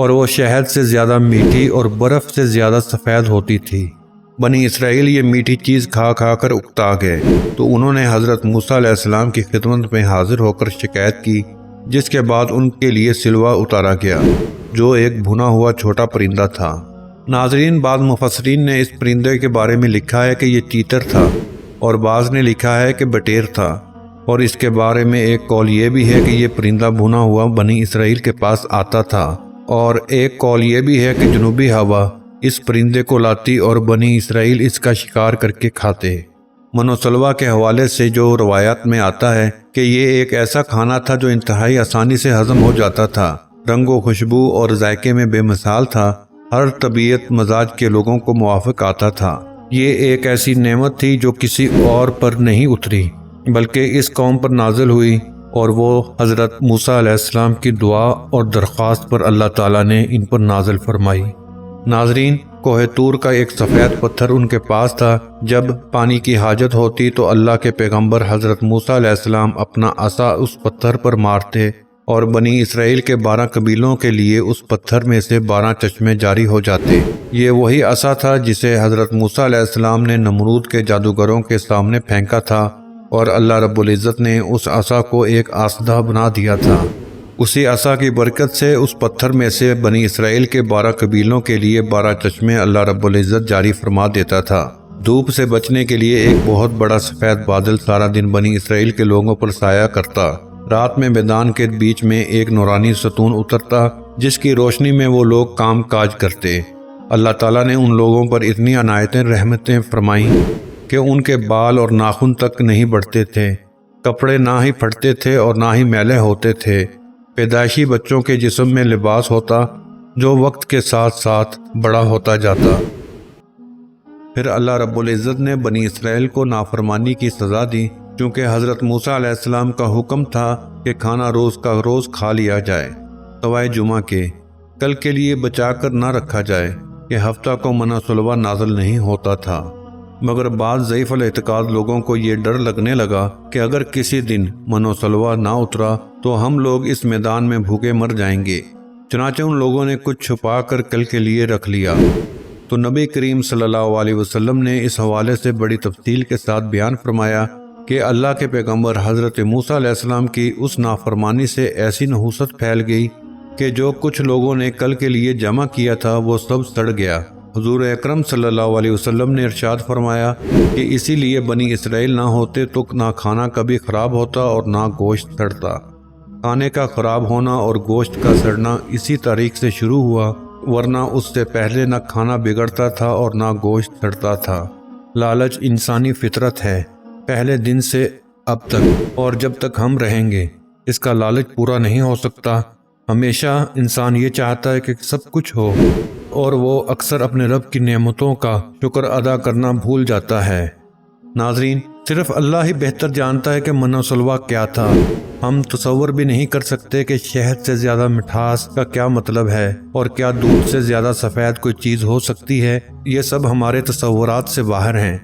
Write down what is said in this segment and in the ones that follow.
اور وہ شہد سے زیادہ میٹھی اور برف سے زیادہ سفید ہوتی تھی۔ بنی اسرائیل یہ میٹھی چیز کھا کھا کر اکتا گئے، تو انہوں نے حضرت موسیٰ علیہ السلام کی خدمت میں حاضر ہو کر شکایت کی، جس کے بعد ان کے لیے سلوا اتارا گیا، جو ایک بھنا ہوا چھوٹا پرندہ تھا۔ ناظرین، بعض مفسرین نے اس پرندے کے بارے میں لکھا ہے کہ یہ تیتر تھا، اور بعض نے لکھا ہے کہ بٹیر تھا، اور اس کے بارے میں ایک قول یہ بھی ہے کہ یہ پرندہ بھنا ہوا بنی اسرائیل کے پاس آتا تھا، اور ایک قول یہ بھی ہے کہ جنوبی ہوا اس پرندے کو لاتی اور بنی اسرائیل اس کا شکار کر کے کھاتے۔ من و سلوہ کے حوالے سے جو روایات میں آتا ہے کہ یہ ایک ایسا کھانا تھا جو انتہائی آسانی سے ہضم ہو جاتا تھا، رنگ و خوشبو اور ذائقے میں بے مثال تھا، ہر طبیعت مزاج کے لوگوں کو موافق آتا تھا۔ یہ ایک ایسی نعمت تھی جو کسی اور پر نہیں اتری، بلکہ اس قوم پر نازل ہوئی، اور وہ حضرت موسیٰ علیہ السلام کی دعا اور درخواست پر اللہ تعالیٰ نے ان پر نازل فرمائی۔ ناظرین، کوہ طور کا ایک سفید پتھر ان کے پاس تھا۔ جب پانی کی حاجت ہوتی تو اللہ کے پیغمبر حضرت موسیٰ علیہ السلام اپنا عصا اس پتھر پر مارتے، اور بنی اسرائیل کے 12 قبیلوں کے لیے اس پتھر میں سے 12 چشمے جاری ہو جاتے۔ یہ وہی عصا تھا جسے حضرت موسیٰ علیہ السلام نے نمرود کے جادوگروں کے سامنے پھینکا تھا، اور اللہ رب العزت نے اس عصا کو ایک آسدھا بنا دیا تھا۔ اسی عصا کی برکت سے اس پتھر میں سے بنی اسرائیل کے 12 قبیلوں کے لیے 12 چشمے اللہ رب العزت جاری فرما دیتا تھا۔ دھوپ سے بچنے کے لیے ایک بہت بڑا سفید بادل سارا دن بنی اسرائیل کے لوگوں پر سایہ کرتا۔ رات میں میدان کے بیچ میں ایک نورانی ستون اترتا، جس کی روشنی میں وہ لوگ کام کاج کرتے۔ اللہ تعالیٰ نے ان لوگوں پر اتنی عنایتیں رحمتیں فرمائیں کہ ان کے بال اور ناخن تک نہیں بڑھتے تھے، کپڑے نہ ہی پھٹتے تھے اور نہ ہی میلے ہوتے تھے۔ پیدائشی بچوں کے جسم میں لباس ہوتا جو وقت کے ساتھ ساتھ بڑا ہوتا جاتا۔ پھر اللہ رب العزت نے بنی اسرائیل کو نافرمانی کی سزا دی، کیونکہ حضرت موسیٰ علیہ السلام کا حکم تھا کہ کھانا روز کا روز کھا لیا جائے، سوائے جمعہ کے، کل کے لیے بچا کر نہ رکھا جائے کہ ہفتہ کو منع سلوہ نازل نہیں ہوتا تھا۔ مگر بعض ضعیف الاعتقاد لوگوں کو یہ ڈر لگنے لگا کہ اگر کسی دن منع سلوہ نہ اترا تو ہم لوگ اس میدان میں بھوکے مر جائیں گے، چنانچہ ان لوگوں نے کچھ چھپا کر کل کے لیے رکھ لیا۔ تو نبی کریم صلی اللہ علیہ وسلم نے اس حوالے سے بڑی تفصیل کے ساتھ بیان فرمایا کہ اللہ کے پیغمبر حضرت موسیٰ علیہ السلام کی اس نافرمانی سے ایسی نحوست پھیل گئی کہ جو کچھ لوگوں نے کل کے لیے جمع کیا تھا وہ سب سڑ گیا۔ حضور اکرم صلی اللہ علیہ وسلم نے ارشاد فرمایا کہ اسی لیے بنی اسرائیل نہ ہوتے تو نہ کھانا کبھی خراب ہوتا اور نہ گوشت سڑتا۔ کھانے کا خراب ہونا اور گوشت کا سڑنا اسی تاریخ سے شروع ہوا، ورنہ اس سے پہلے نہ کھانا بگڑتا تھا اور نہ گوشت سڑتا تھا۔ لالچ انسانی فطرت ہے، پہلے دن سے اب تک، اور جب تک ہم رہیں گے اس کا لالچ پورا نہیں ہو سکتا۔ ہمیشہ انسان یہ چاہتا ہے کہ سب کچھ ہو، اور وہ اکثر اپنے رب کی نعمتوں کا شکر ادا کرنا بھول جاتا ہے۔ ناظرین، صرف اللہ ہی بہتر جانتا ہے کہ منع سلوہ کیا تھا۔ ہم تصور بھی نہیں کر سکتے کہ شہد سے زیادہ مٹھاس کا کیا مطلب ہے، اور کیا دودھ سے زیادہ سفید کوئی چیز ہو سکتی ہے۔ یہ سب ہمارے تصورات سے باہر ہیں۔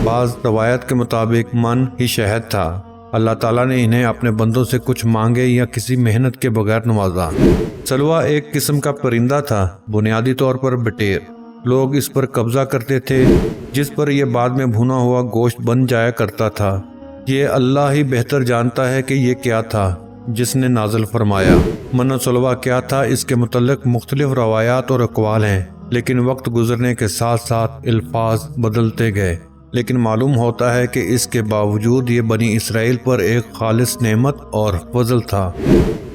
بعض روایت کے مطابق من ہی شہد تھا۔ اللہ تعالیٰ نے انہیں اپنے بندوں سے کچھ مانگے یا کسی محنت کے بغیر نوازا۔ سلوہ ایک قسم کا پرندہ تھا، بنیادی طور پر بٹیر۔ لوگ اس پر قبضہ کرتے تھے، جس پر یہ بعد میں بھنا ہوا گوشت بن جایا کرتا تھا۔ یہ اللہ ہی بہتر جانتا ہے کہ یہ کیا تھا جس نے نازل فرمایا۔ منع سلوہ کیا تھا، اس کے متعلق مختلف روایات اور اقوال ہیں، لیکن وقت گزرنے کے ساتھ ساتھ الفاظ بدلتے گئے، لیکن معلوم ہوتا ہے کہ اس کے باوجود یہ بنی اسرائیل پر ایک خالص نعمت اور فضل تھا۔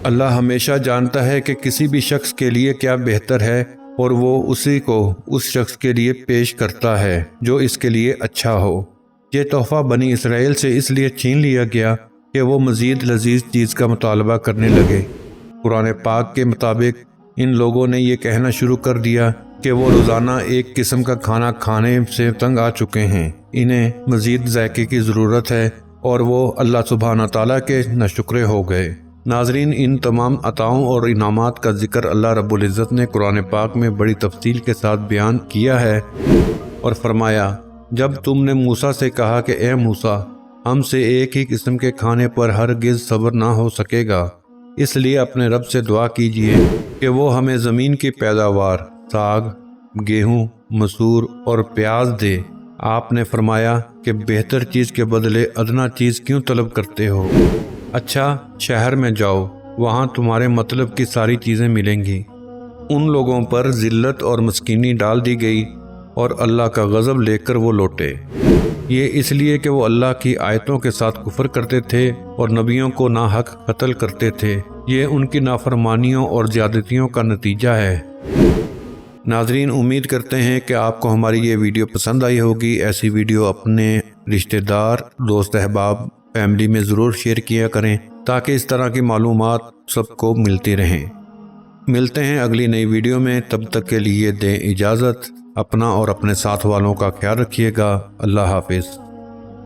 اللہ ہمیشہ جانتا ہے کہ کسی بھی شخص کے لیے کیا بہتر ہے، اور وہ اسی کو اس شخص کے لیے پیش کرتا ہے جو اس کے لیے اچھا ہو۔ یہ تحفہ بنی اسرائیل سے اس لیے چھین لیا گیا کہ وہ مزید لذیذ چیز کا مطالبہ کرنے لگے۔ قرآن پاک کے مطابق ان لوگوں نے یہ کہنا شروع کر دیا کہ وہ روزانہ ایک قسم کا کھانا کھانے سے تنگ آ چکے ہیں، انہیں مزید ذائقے کی ضرورت ہے، اور وہ اللہ سبحانہ تعالیٰ کے ناشکرے ہو گئے۔ ناظرین، ان تمام عطاؤں اور انعامات کا ذکر اللہ رب العزت نے قرآن پاک میں بڑی تفصیل کے ساتھ بیان کیا ہے، اور فرمایا، جب تم نے موسیٰ سے کہا کہ اے موسیٰ، ہم سے ایک ہی قسم کے کھانے پر ہرگز صبر نہ ہو سکے گا، اس لیے اپنے رب سے دعا کیجیے کہ وہ ہمیں زمین کی پیداوار ساگ، گیہوں، مسور اور پیاز دے۔ آپ نے فرمایا کہ بہتر چیز کے بدلے ادنا چیز کیوں طلب کرتے ہو؟ اچھا، شہر میں جاؤ، وہاں تمہارے مطلب کی ساری چیزیں ملیں گی۔ ان لوگوں پر ذلت اور مسکینی ڈال دی گئی اور اللہ کا غضب لے کر وہ لوٹے۔ یہ اس لیے کہ وہ اللہ کی آیتوں کے ساتھ کفر کرتے تھے اور نبیوں کو ناحق قتل کرتے تھے۔ یہ ان کی نافرمانیوں اور زیادتیوں کا نتیجہ ہے۔ ناظرین، امید کرتے ہیں کہ آپ کو ہماری یہ ویڈیو پسند آئی ہوگی۔ ایسی ویڈیو اپنے رشتہ دار، دوست احباب، فیملی میں ضرور شیئر کیا کریں تاکہ اس طرح کی معلومات سب کو ملتی رہیں۔ ملتے ہیں اگلی نئی ویڈیو میں، تب تک کے لیے دیں اجازت۔ اپنا اور اپنے ساتھ والوں کا خیال رکھیے گا۔ اللہ حافظ۔